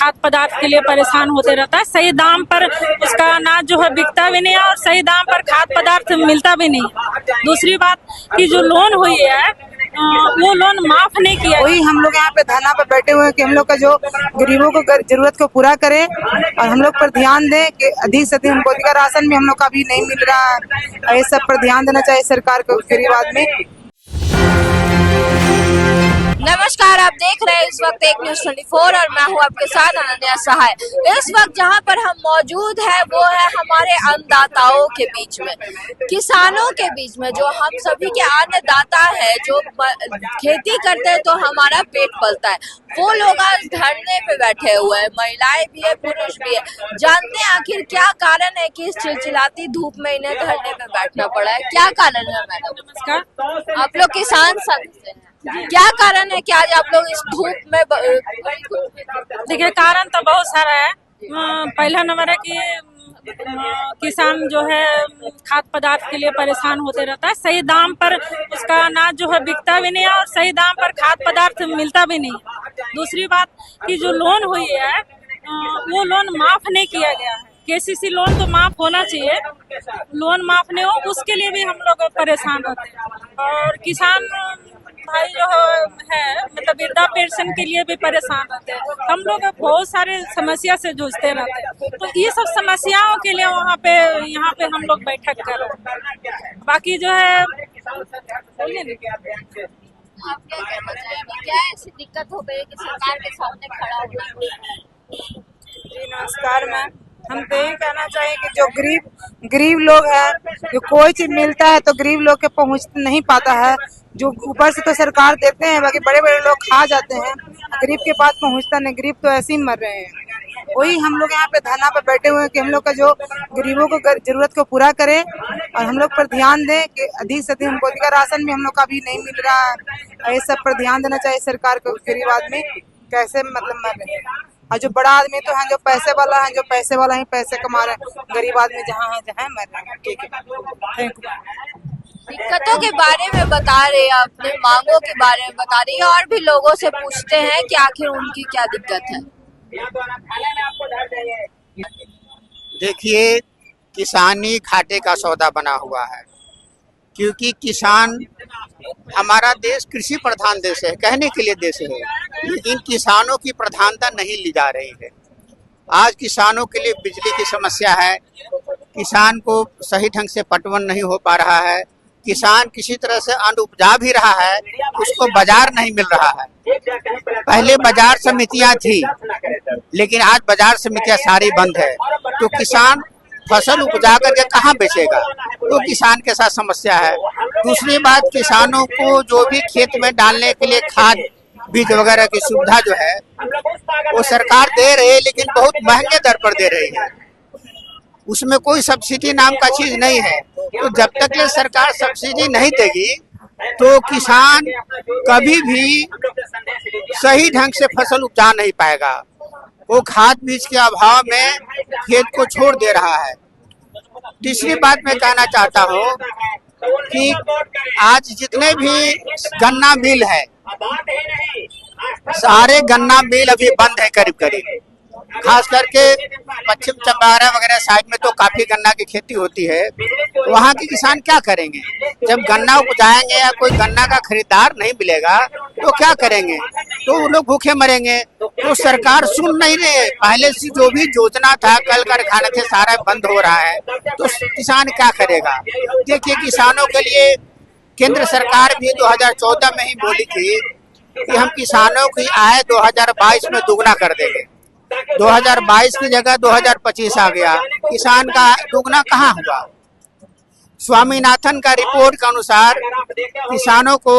खाद्य पदार्थ के लिए परेशान होते रहता है। सही दाम पर उसका अनाज जो है बिकता भी नहीं है और सही दाम पर खाद्य पदार्थ मिलता भी नहीं। दूसरी बात कि जो लोन हुई है वो लोन माफ नहीं किया। वही हम लोग यहाँ पे धरना पर बैठे हुए हैं कि हम लोग का जो गरीबों को जरूरत को पूरा करें और हम लोग पर ध्यान दें कि अधिक से अधिक हमको का राशन भी हम लोग का अभी नहीं मिल रहा है। ये सब पर ध्यान देना चाहिए सरकार को, गरीब आदमी। नमस्कार, आप देख रहे हैं इस वक्त एक न्यूज़ 24 और मैं हूं आपके साथ अनन्या सहाय। इस वक्त जहां पर हम मौजूद है वो है हमारे अन्नदाताओं के बीच में, किसानों के बीच में, जो हम सभी के अन्नदाता है, जो खेती करते हैं तो हमारा पेट पलता है। वो लोग आज धरने पे बैठे हुए हैं, महिलाएं भी है, पुरुष भी है। जानते हैं आखिर क्या कारण है कि इस चिलचिलाती धूप में इन्हें धरने पे बैठना पड़ा है। क्या कारण है मैडम? नमस्कार। आप लोग किसान संघ से हैं, क्या कारण है कि आज आप लोग इस धूप में देखिए, कारण तो बहुत सारा है। पहला नंबर है कि किसान जो है खाद्य पदार्थ के लिए परेशान होते रहता है। सही दाम पर उसका अनाज जो है बिकता भी नहीं है और सही दाम पर खाद्य पदार्थ मिलता भी नहीं। दूसरी बात कि जो लोन हुई है वो लोन माफ नहीं किया गया है। केसीसी लोन तो माफ होना चाहिए, लोन माफ नहीं हो उसके लिए भी हम लोग परेशान होते हैं। और किसान भाई जो है मतलब वृद्धा पेंशन के लिए भी परेशान रहते हैं। हम लोग बहुत सारे समस्या से जूझते रहते हैं, तो ये सब समस्याओं के लिए यहाँ पे हम लोग बैठक कर रहे हैं। बाकी जो है बोलिए आप क्या कहना चाहेंगे, क्या ऐसी दिक्कत हो गई कि सरकार के सामने खड़ा होना? जी नमस्कार मैम, हम तो यही कहना चाहिए कि जो गरीब लोग हैं, जो कोई चीज मिलता है तो गरीब लोग के पहुंच नहीं पाता है। जो ऊपर से तो सरकार देते हैं, बाकी बड़े बड़े लोग खा जाते हैं, गरीब के पास पहुंचता नहीं। गरीब तो ऐसे ही मर रहे हैं। वही हम लोग यहाँ पे धरना पर बैठे हुए हैं कि हम लोग का जो गरीबों को जरूरत को पूरा करें और हम लोग पर ध्यान दें कि अधिक से अधिक हमको का राशन भी हम लोग का अभी नहीं मिल रहा है। ये सब पर ध्यान देना चाहिए सरकार को, गरीब आदमी कैसे मतलब मर रहे हैं। और जो बड़ा आदमी तो है, जो पैसे वाला है, जो पैसे वाला ही पैसे कमा रहे हैं, गरीब आदमी जहाँ है जहाँ मर रहे हैं। ठीक है, थैंक यू। दिक्कतों के बारे में बता रहे हैं, अपने मांगों के बारे में बता रही है और भी लोगों से पूछते हैं कि आखिर उनकी क्या दिक्कत है। देखिए, किसानी घाटे का सौदा बना हुआ है, क्योंकि किसान, हमारा देश कृषि प्रधान देश है, कहने के लिए देश है, लेकिन किसानों की प्रधानता नहीं ली जा रही है। आज किसानों के लिए बिजली की समस्या है, किसान को सही ढंग से पटवन नहीं हो पा रहा है, किसान किसी तरह से अन्न उपजा भी रहा है, उसको बाजार नहीं मिल रहा है। पहले बाजार समितियां थी, लेकिन आज बाजार समितियां सारी बंद है, तो किसान फसल उपजा करके कहाँ बेचेगा? तो किसान के साथ समस्या है। दूसरी बात, किसानों को जो भी खेत में डालने के लिए खाद बीज वगैरह की सुविधा जो है वो सरकार दे रही है, लेकिन बहुत महंगे दर पर दे रही है। उसमें कोई सब्सिडी नाम का चीज नहीं है। तो जब तक ये सरकार सब्सिडी नहीं देगी तो किसान कभी भी सही ढंग से फसल उपजा नहीं पाएगा। वो खाद बीज के अभाव में खेत को छोड़ दे रहा है। तीसरी बात मैं कहना चाहता हूँ कि आज जितने भी गन्ना मिल है, सारे गन्ना मिल अभी बंद है करीब करीब। खास करके पश्चिम चंपारण वगैरह साइड में तो काफी गन्ना की खेती होती है। वहाँ के किसान क्या करेंगे? जब गन्ना उपजाएंगे या कोई गन्ना का खरीदार नहीं मिलेगा तो क्या करेंगे? तो वो लोग भूखे मरेंगे। तो सरकार सुन नहीं रही। पहले से जो भी योजना था, कल कारखाने थे, सारा बंद हो रहा है, तो किसान क्या करेगा? देखिए, किसानों के लिए केंद्र सरकार भी 2014 में ही बोली थी कि हम किसानों की आय 2022 में दुगना कर देंगे। 2022 की जगह 2025 आ गया, किसान का दुगना कहाँ हुआ? स्वामीनाथन का रिपोर्ट के अनुसार किसानों को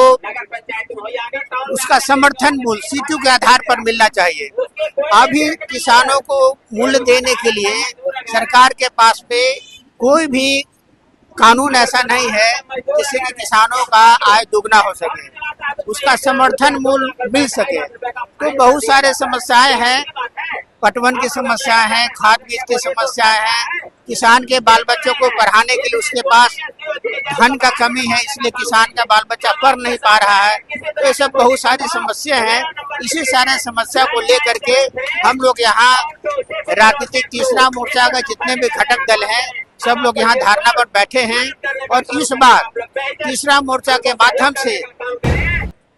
उसका समर्थन मूल्य सीटू के आधार पर मिलना चाहिए। अभी किसानों को मूल्य देने के लिए सरकार के पास पे कोई भी कानून ऐसा नहीं है जिससे कि किसानों का आय दुगना हो सके, उसका समर्थन मूल्य मिल सके। तो बहुत सारे समस्याएं हैं, पटवन की समस्या है, खाद बीज की समस्या है, किसान के बाल बच्चों को पढ़ाने के लिए उसके पास धन का कमी है, इसलिए किसान का बाल बच्चा पढ़ नहीं पा रहा है। तो ये सब बहुत सारी समस्या हैं। इसी सारे समस्या को लेकर के हम लोग यहाँ राजनीतिक तीसरा मोर्चा का जितने भी घटक दल हैं सब लोग यहाँ धरना पर बैठे हैं और इस बार तीसरा मोर्चा के माध्यम से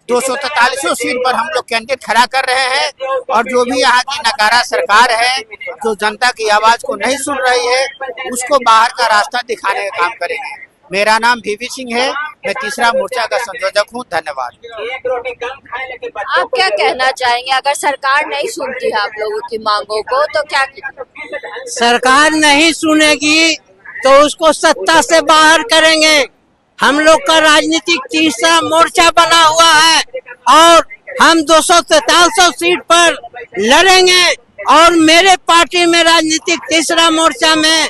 243 सीट पर हम लोग कैंडिडेट खड़ा कर रहे हैं और जो भी यहाँ की नकारा सरकार है, जो जनता की आवाज को नहीं सुन रही है, उसको बाहर का रास्ता दिखाने का काम करेंगे। मेरा नाम VV सिंह है, मैं तीसरा मोर्चा का संयोजक हूँ। धन्यवाद। आप क्या कहना चाहेंगे अगर सरकार नहीं सुनती है आप लोगों की मांगों को तो क्या? सरकार नहीं सुनेगी तो उसको सत्ता से बाहर करेंगे। हम लोग का राजनीतिक तीसरा मोर्चा बना हुआ है और हम 243 सीट पर लड़ेंगे और मेरे पार्टी में राजनीतिक तीसरा मोर्चा में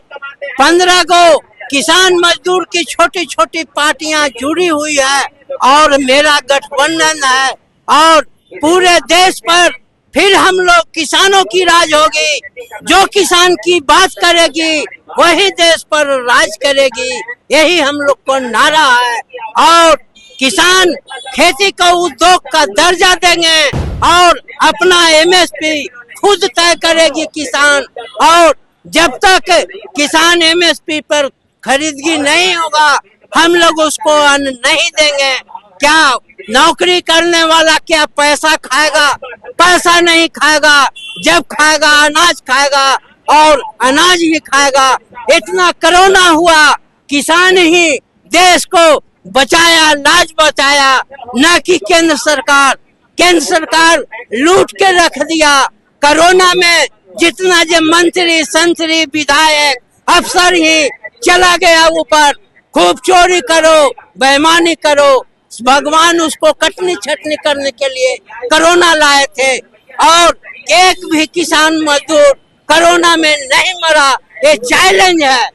15 को किसान मजदूर की छोटी छोटी पार्टियां जुड़ी हुई है और मेरा गठबंधन है और पूरे देश पर फिर हम लोग किसानों की राज होगी। जो किसान की बात करेगी वही देश पर राज करेगी, यही हम लोग को नारा है। और किसान खेती को उद्योग का दर्जा देंगे और अपना MSP खुद तय करेगी किसान। और जब तक किसान MSP पर खरीदगी नहीं होगा हम लोग उसको अन्न नहीं देंगे। क्या नौकरी करने वाला क्या पैसा खाएगा? पैसा नहीं खाएगा, जब खाएगा अनाज खाएगा और अनाज ही खाएगा। इतना कोरोना हुआ, किसान ही देश को बचाया, लाज बचाया, न कि केंद्र सरकार। केंद्र सरकार लूट के रख दिया। कोरोना में जितना जो मंत्री संतरी विधायक अफसर ही चला गया ऊपर। खूब चोरी करो, बेईमानी करो। भगवान उसको कटनी छटनी करने के लिए कोरोना लाए थे और एक भी किसान मजदूर कोरोना में नहीं मरा। ये चैलेंज है,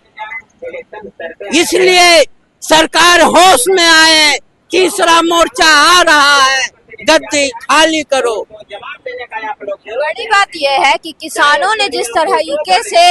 इसलिए सरकार होश में आए। तीसरा मोर्चा आ रहा है, गद्दी खाली करो। बड़ी बात यह है कि किसानों ने जिस तरीके से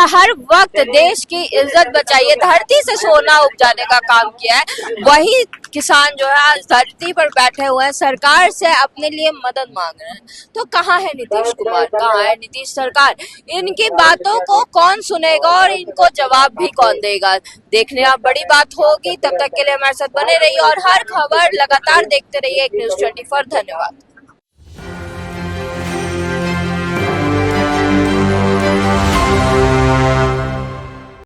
हर वक्त देश की इज्जत बचाई है, धरती से सोना उपजाने का काम किया है, वही किसान जो है आज धरती पर बैठे हुए हैं, सरकार से अपने लिए मदद मांग रहे हैं। तो कहाँ है नीतीश कुमार, कहाँ है नीतीश सरकार? इनकी बातों को कौन सुनेगा और इनको जवाब भी कौन देगा? देखने आप बड़ी बात होगी। तब तक के लिए हमारे साथ बने रहिए और हर खबर लगातार देखते रहिए एक न्यूज़ 24। धन्यवाद।